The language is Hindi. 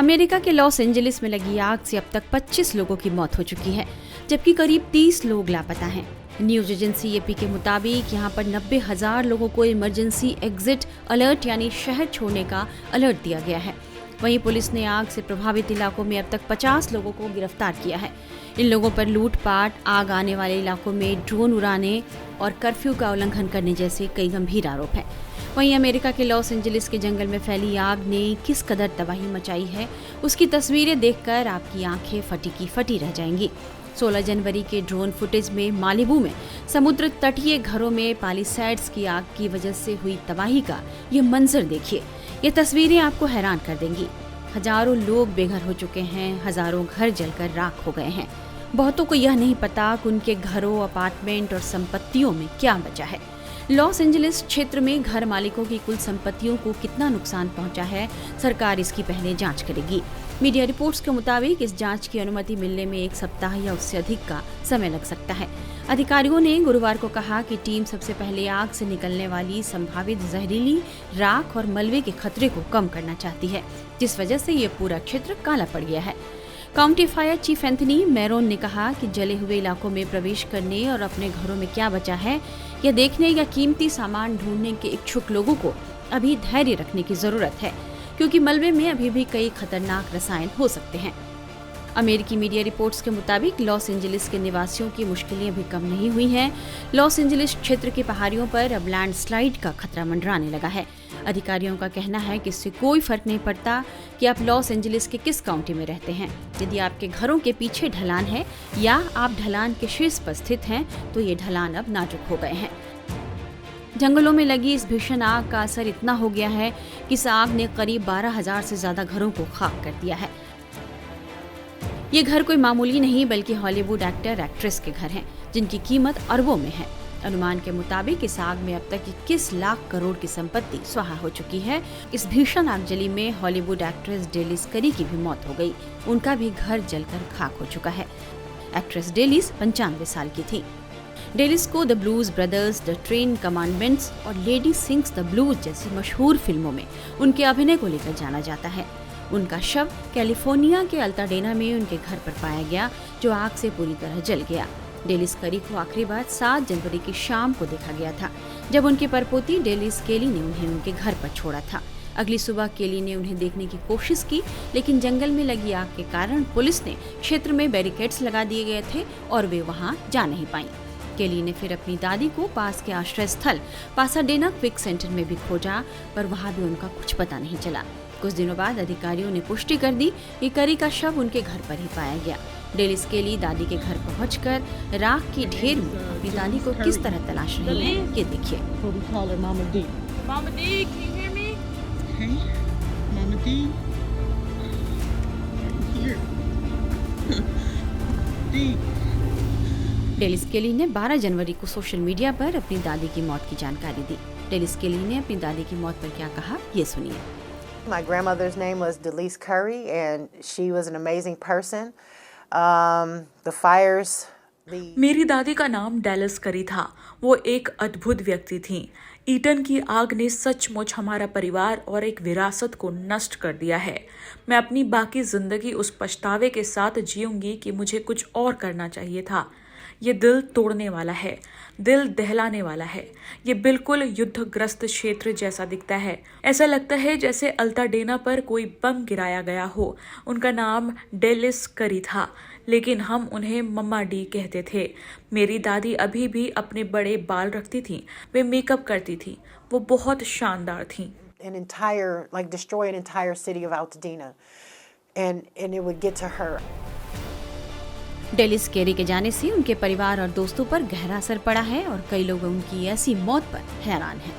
अमेरिका के लॉस एंजलिस में लगी आग से अब तक 25 लोगों की मौत हो चुकी है, जबकि करीब 30 लोग लापता हैं। न्यूज एजेंसी एपी के मुताबिक यहां पर 90,000 लोगों को इमरजेंसी एग्जिट अलर्ट यानी शहर छोड़ने का अलर्ट दिया गया है। वहीं पुलिस ने आग से प्रभावित इलाकों में अब तक 50 लोगों को गिरफ्तार किया है। इन लोगों पर लूटपाट, आग आने वाले इलाकों में ड्रोन उड़ाने और कर्फ्यू का उल्लंघन करने जैसे कई गंभीर आरोप हैं। वहीं अमेरिका के लॉस एंजलिस के जंगल में फैली आग ने किस कदर तबाही मचाई है, उसकी तस्वीरें देखकर आपकी आंखें फटी की फटी रह जाएंगी। 16 जनवरी के ड्रोन फुटेज में मालिबू में समुद्र तटीय घरों में पैलिसैड्स की आग की वजह से हुई तबाही का ये मंजर देखिए। ये तस्वीरें आपको हैरान कर देंगी। हजारों लोग बेघर हो चुके हैं, हजारों घर जलकर राख हो गए हैं। बहुतों को यह नहीं पता कि उनके घरों, अपार्टमेंट और संपत्तियों में क्या बचा है। लॉस एंजलिस क्षेत्र में घर मालिकों की कुल संपत्तियों को कितना नुकसान पहुंचा है, सरकार इसकी पहले जांच करेगी। मीडिया रिपोर्ट्स के मुताबिक इस जांच की अनुमति मिलने में 1 सप्ताह या उससे अधिक का समय लग सकता है। अधिकारियों ने गुरुवार को कहा कि टीम सबसे पहले आग से निकलने वाली संभावित जहरीली राख और मलबे के खतरे को कम करना चाहती है, जिस वजह से ये पूरा क्षेत्र काला पड़ गया है। काउंटी फायर चीफ एंथनी मैरोन ने कहा कि जले हुए इलाकों में प्रवेश करने और अपने घरों में क्या बचा है यह देखने या कीमती सामान ढूंढने के इच्छुक लोगों को अभी धैर्य रखने की जरूरत है, क्योंकि मलबे में अभी भी कई खतरनाक रसायन हो सकते हैं। अमेरिकी मीडिया रिपोर्ट्स के मुताबिक लॉस एंजलिस के निवासियों की मुश्किलें अभी कम नहीं हुई हैं। लॉस एंजलिस क्षेत्र की पहाड़ियों पर अब लैंडस्लाइड का खतरा मंडराने लगा है। अधिकारियों का कहना है कि इससे कोई फर्क नहीं पड़ता कि आप लॉस एंजलिस के किस काउंटी में रहते हैं। यदि आपके घरों के पीछे ढलान है या आप ढलान के शीर्ष पर स्थित हैं, तो ये ढलान अब नाजुक हो गए हैं। जंगलों में लगी इस भीषण आग का असर इतना हो गया है कि इस आग ने करीब 12,000 से ज्यादा घरों को खाक कर दिया है। ये घर कोई मामूली नहीं बल्कि हॉलीवुड एक्टर एक्ट्रेस के घर हैं, जिनकी कीमत अरबों में है। अनुमान के मुताबिक इस आग में अब तक 21 लाख करोड़ की संपत्ति स्वाहा हो चुकी है। इस भीषण आगजनी में हॉलीवुड एक्ट्रेस डेलिस करी की भी मौत हो गई। उनका भी घर जलकर खाक हो चुका है। एक्ट्रेस डेलिस 95 साल की थी। डेलिस को the blues brothers, the train commandments और लेडी सिंग्स द ब्लूज जैसी मशहूर फिल्मों में उनके अभिनय को लेकर जाना जाता है। उनका शव कैलिफोर्निया के अल्ताडेना में उनके घर पर पाया गया, जो आग से पूरी तरह जल गया। डेलिस करी को आखिरी बार 7 जनवरी की शाम को देखा गया था, जब उनकी परपोती डेलिस केली ने उन्हें उनके घर पर छोड़ा था। अगली सुबह केली ने उन्हें देखने की कोशिश की, लेकिन जंगल में लगी आग के कारण पुलिस ने क्षेत्र में बैरिकेड्स लगा दिए गए थे और वे वहां जा नहीं पाईं। केली ने फिर अपनी दादी को पास के आश्रय स्थल पासाडेना क्विक सेंटर में भी खोजा, पर वहां भी उनका कुछ पता नहीं चला। कुछ दिनों बाद अधिकारियों ने पुष्टि कर दी कि करी का शव उनके घर पर ही पाया गया। डेलिस केली दादी के घर पहुंचकर राख की ढेर में अपनी दादी को किस तरह तलाश रही है, ये देखिए। डेलिस केली ने 12 जनवरी को सोशल मीडिया पर अपनी दादी की मौत की जानकारी दी। डेलिस केली ने अपनी दादी की मौत पर क्या कहा, ये सुनिए। My grandmother's name was Delise Curry, and she was an amazing person. The fires. मेरी दादी का नाम डेलिस करी था। वो एक अद्भुत व्यक्ति थी। ईटन की आग ने सचमुच हमारा परिवार और एक विरासत को नष्ट कर दिया है। मैं अपनी बाकी जिंदगी उस पछतावे के साथ जीऊंगी कि मुझे कुछ और करना चाहिए था। ये दिल तोड़ने वाला है, दिल दहलाने वाला है। ये बिल्कुल युद्धग्रस्त क्षेत्र जैसा दिखता है। ऐसा लगता है जैसे अल्ताडेना पर कोई बम गिराया गया हो। उनका नाम डेलिस करी था, लेकिन हम उन्हें मम्मा डी कहते थे। मेरी दादी अभी भी अपने बड़े बाल रखती थी। वे मेकअप करती थी। वो बहुत शानदार थी। Destroy an entire city of Altadena, and it would get to her. डेलिस केरी के जाने से उनके परिवार और दोस्तों पर गहरा असर पड़ा है और कई लोग उनकी ऐसी मौत पर हैरान हैं।